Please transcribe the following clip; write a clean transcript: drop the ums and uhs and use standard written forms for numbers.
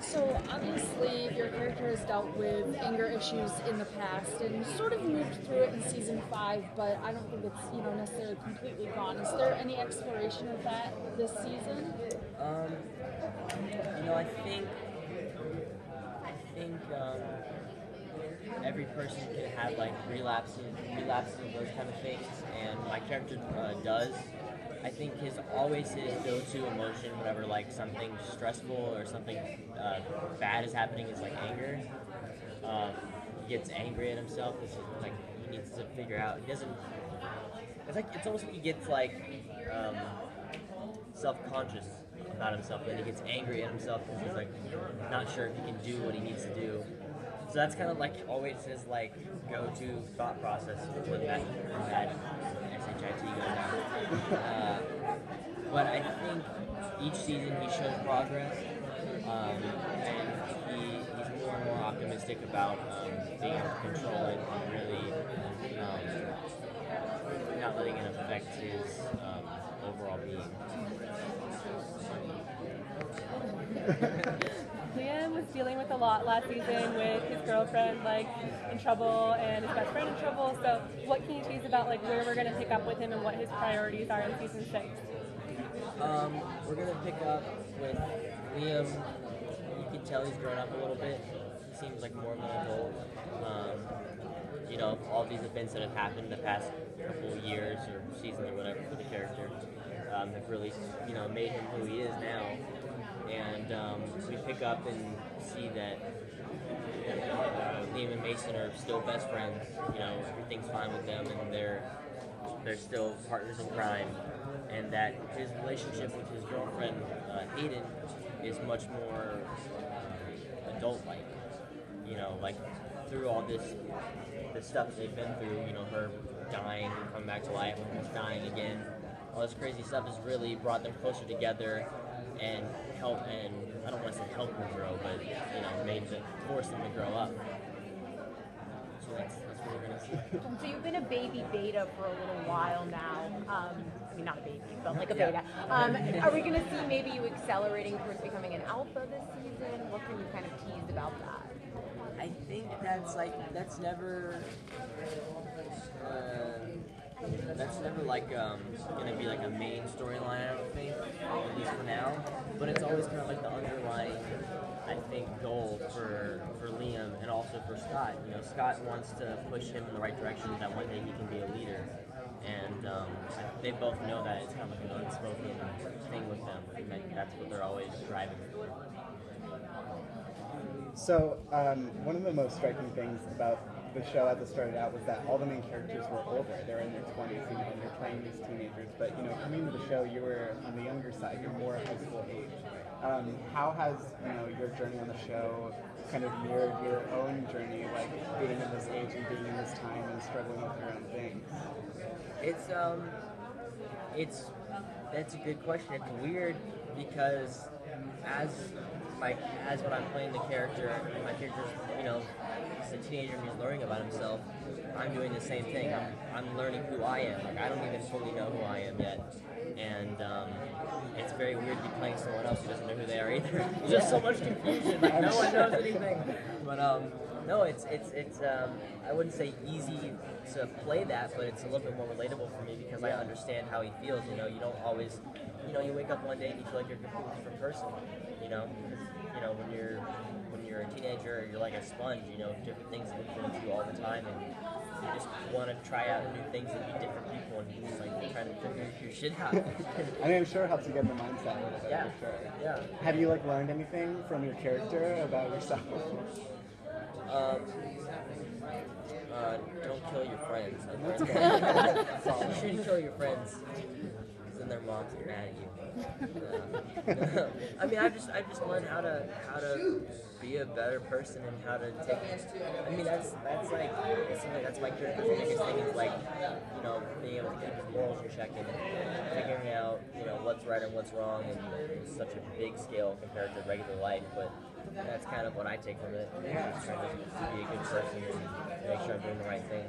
So obviously your character has dealt with anger issues in the past and sort of moved through it in season 5, but I don't think it's necessarily completely gone. Is there any exploration of that this season? Um, I think every person can have like relapses of those kind of things, and my character does. I think his go-to emotion whenever like something stressful or something bad is happening is like anger. Um, he gets angry at himself. It's like he needs to figure out. He doesn't. It's almost like he gets like um, self-conscious about himself. Then he gets angry at himself because he's like not sure if he can do what he needs to do. So that's kind of like always his like go-to thought process when that SHIT goes out. But I think each season he shows progress, and he's more and more optimistic about being able to control it and really not letting it affect his overall being. Liam was dealing with a lot last season with his girlfriend like in trouble and his best friend in trouble. So what can you tease about like where we're gonna pick up with him and what his priorities are in season 6? We're gonna pick up with Liam. You can tell he's grown up a little bit. He seems like more of an adult. All these events that have happened in the past couple of years or seasons or whatever for the character have really, made him who he is now. And we pick up and see that Liam and Mason are still best friends. Everything's fine with them, and they're still partners in crime. And that his relationship with his girlfriend Hayden is much more adult-like. Like through all this stuff that they've been through. Her dying and coming back to life, and almost dying again. All this crazy stuff has really brought them closer together and I don't want to say help them grow, but force them to grow up. So that's what we're gonna see. So you've been a baby beta for a little while now. I mean, not a baby, but like a beta. Are we going to see maybe you accelerating towards becoming an alpha this season? What can you kind of tease about that? I think that's never like gonna be like a main storyline. I don't think, at least for now. But it's always kind of like the underlying, I think, goal for Liam and also for Scott. Scott wants to push him in the right direction that one day he can be a leader, and they both know that. It's kind of like an unspoken thing with them, and that's what they're always driving for. So, one of the most striking things about the show as it started out was that all the main characters were older. They're in their 20s, and they're playing these teenagers. But, coming to the show, you were on the younger side. You're more high school age. How has, your journey on the show kind of mirrored your own journey, like being in this age and being in this time and struggling with your own things? That's a good question. It's weird because as when I'm playing the character, my character's, as a teenager and he's learning about himself, I'm doing the same thing. I'm learning who I am. Like, I don't even fully know who I am yet. And it's very weird to be playing someone else who doesn't know who they are either. There's just so much confusion. Like, no one knows anything. But no, it's I wouldn't say easy to play that, but it's a little bit more relatable for me because I understand how he feels. You don't always, you wake up one day and you feel like you're a completely different person. Because when you're a teenager, you're like a sponge. Different things influence you all the time, and you just want to try out new things and be different people, and you just like trying to figure your shit out. I mean, I'm sure it helps you get the mindset a little bit. Yeah, for sure. Yeah. Have you learned anything from your character about yourself? Don't kill your friends. You shouldn't kill your friends, because then their moms get mad at you. I mean, I've just learned how to be a better person and how to take. I mean, that's my character's biggest thing is like, being able to keep his morals in check and figuring out what's right and what's wrong, and it's such a big scale compared to regular life, but. That's kind of what I take from it. Just trying to be a good person and make sure I'm doing the right thing.